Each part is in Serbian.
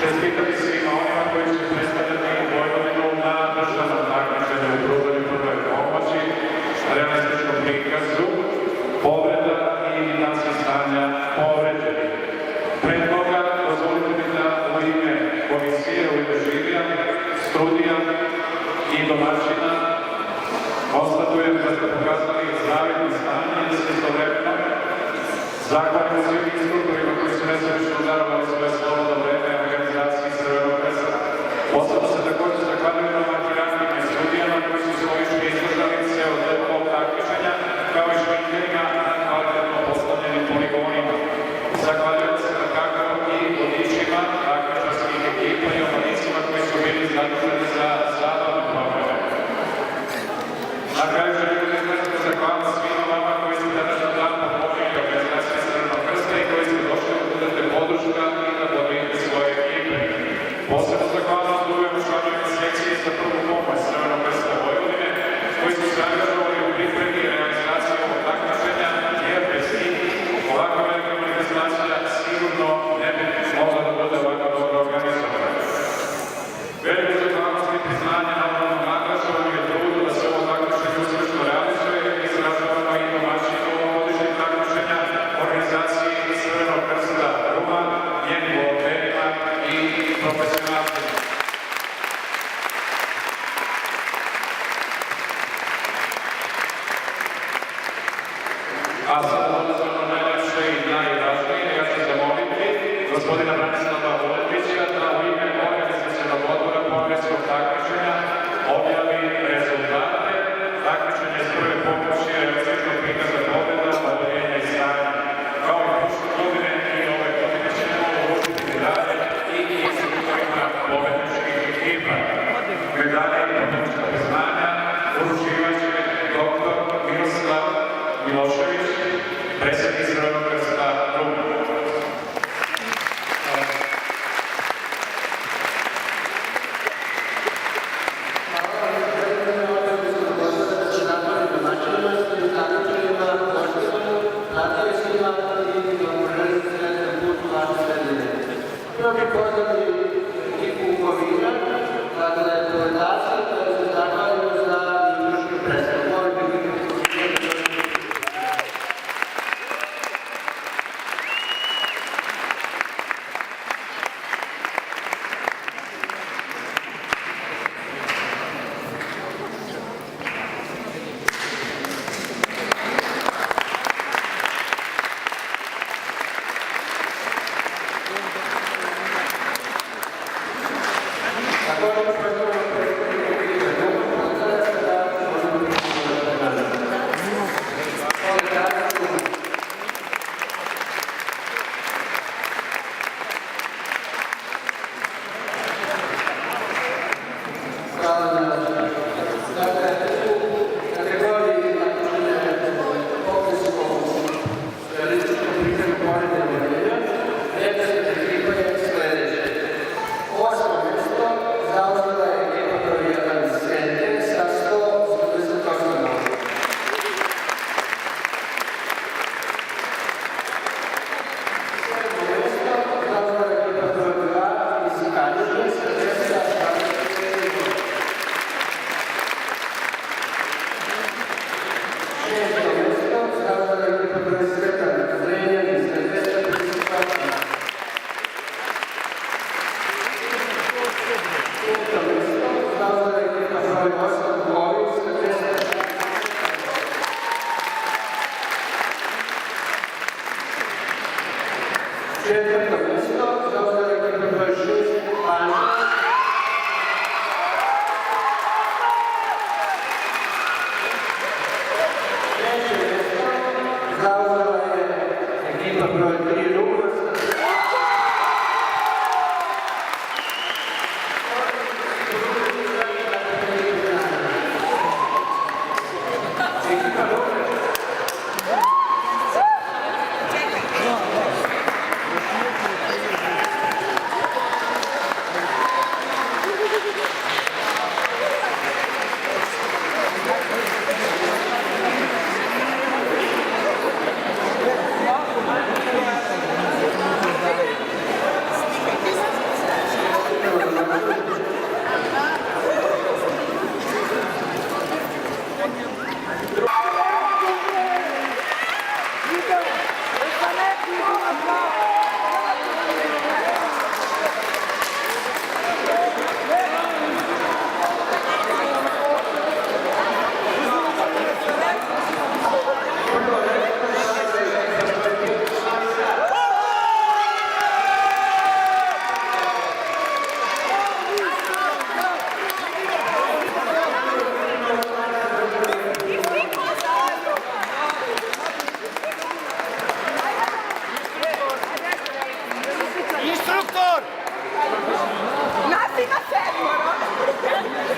čestitati svima onima koji će predstavljati Vojvodinu na državnom takmičenju u pružanju prve pomoći, realističnom prikazu, povreda i evidencije stanja povređenih. Pre toga, dozvolite mi da u ime komisije, u ime žirija, studija i domaćina konstatujem da ste pokazali zavidno stanje i da ste istovremeno zahvaljujem svim instruktorima koji su nesebično darovali svoje slobodno vreme organizaciji Crvenog krsta. Posebno se također zahvaljujem domaćinarskim i studijama koji su svojički izdržali ceo deo ovog takmičenja, kao i šminkerima na kvalitetno postavljenim poligonima. Zahvaljujem se tako i vodičima takmičarskih ekipa i omladicima koji su bili zaduženi za zabavne programe. Na kraju želim da zahvaljujem svima vama koji ste današnji dan pomoćnike organizacije Crvenog krsta i koji ste došli da budete podrška i da vodite svoje ekipe. Posebno zahvaljujem drugim članovima sekcije za prvu pomoć Crvenog krsta Vojvodine koji su se angažovali u pripremi i realizaciji ovog takmičenja, jer bez njih ovakva velika manifestacija sigurno ne bi mogla da bude ovako dobro organizovana. Veliko zahvalnost i priznanje naravno naglašavamo i trudu da se ovo takmičenje uspešno realizuje i izražavamo i domaćinu ovogodišnjeg takmičenja organizaciji Crvenog krsta Ruma, njenim volonterima i profesionalcima. A sada dolazimo na najlepše i najvažnije. Ja ću zamoliti gospodina Branislava Vuletića da u ime organizacionog odbora pokrenjskog takmičenja objavi rezultate takmičenja iz prve pomoći realističnog prikaza povreda, oboljenja i stanja. Kao i prošle godine i ove godine ćemo uručiti medalje i instruktorima pobedničkih ekipa. Medalje i pobednička priznanja uručivaće dr. Miroslav Milošević, predsjednik Crvenog krsta Ruma.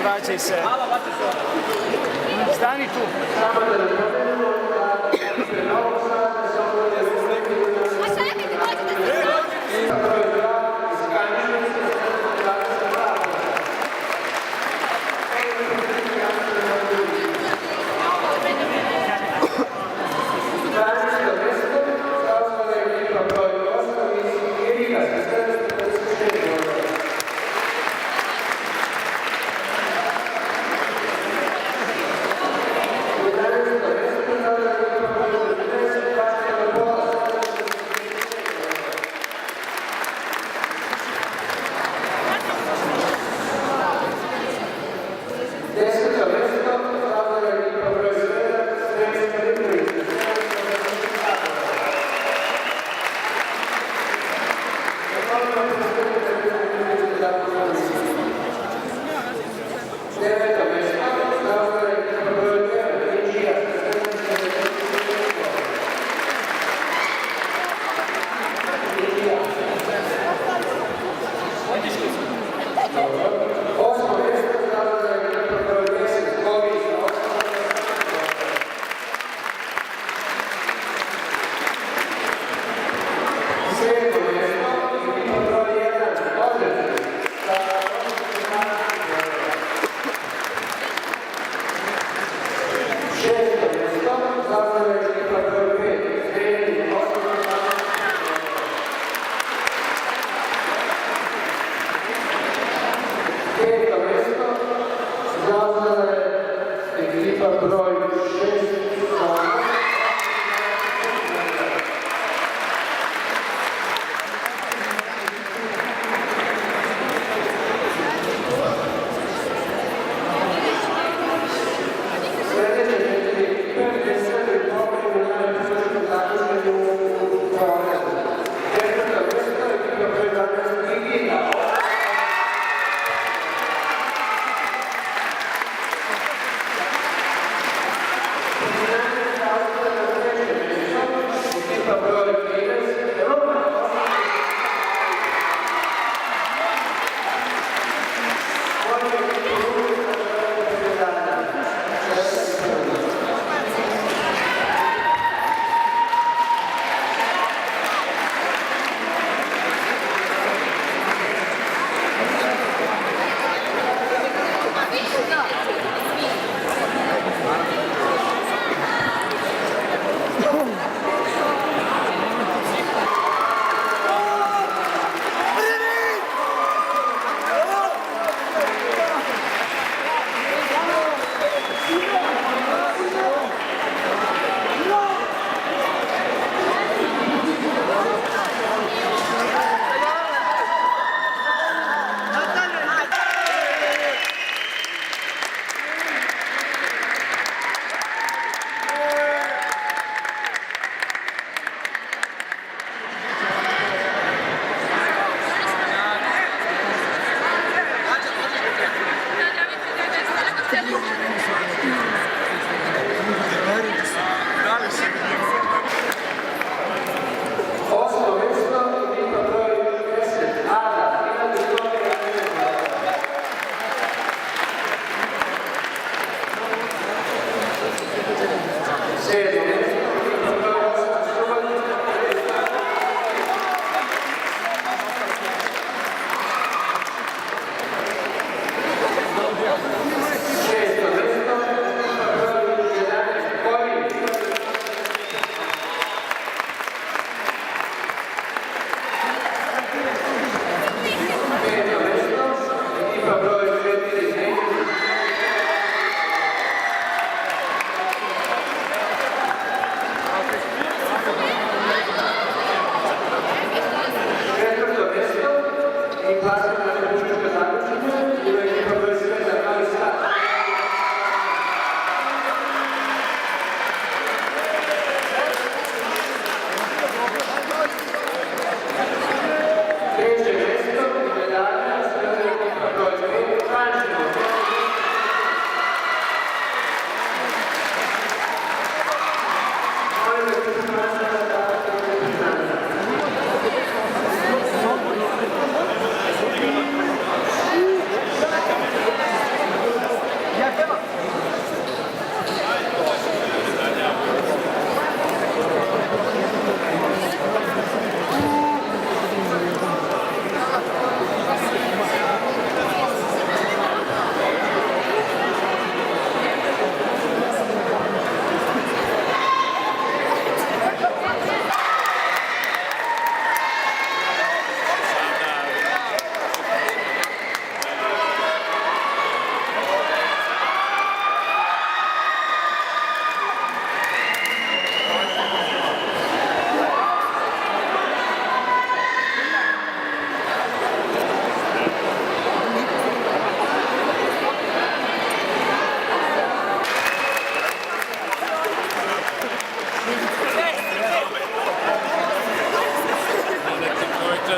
vraćaj se. Stani tu.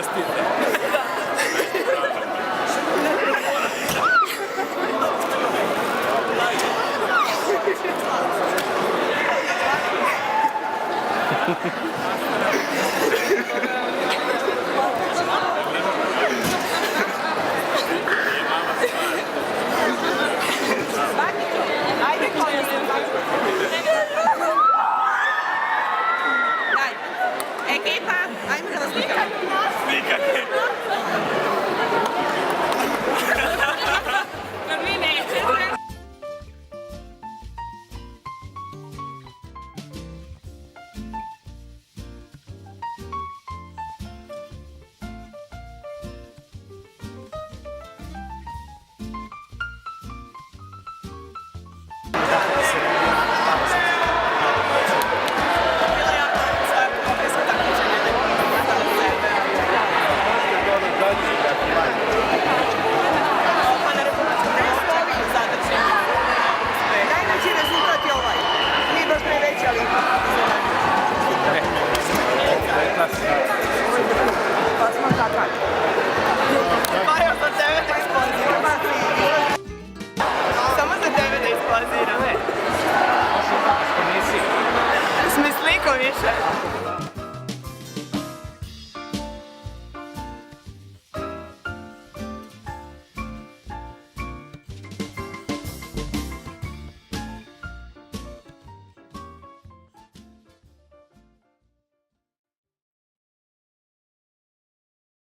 Čestite.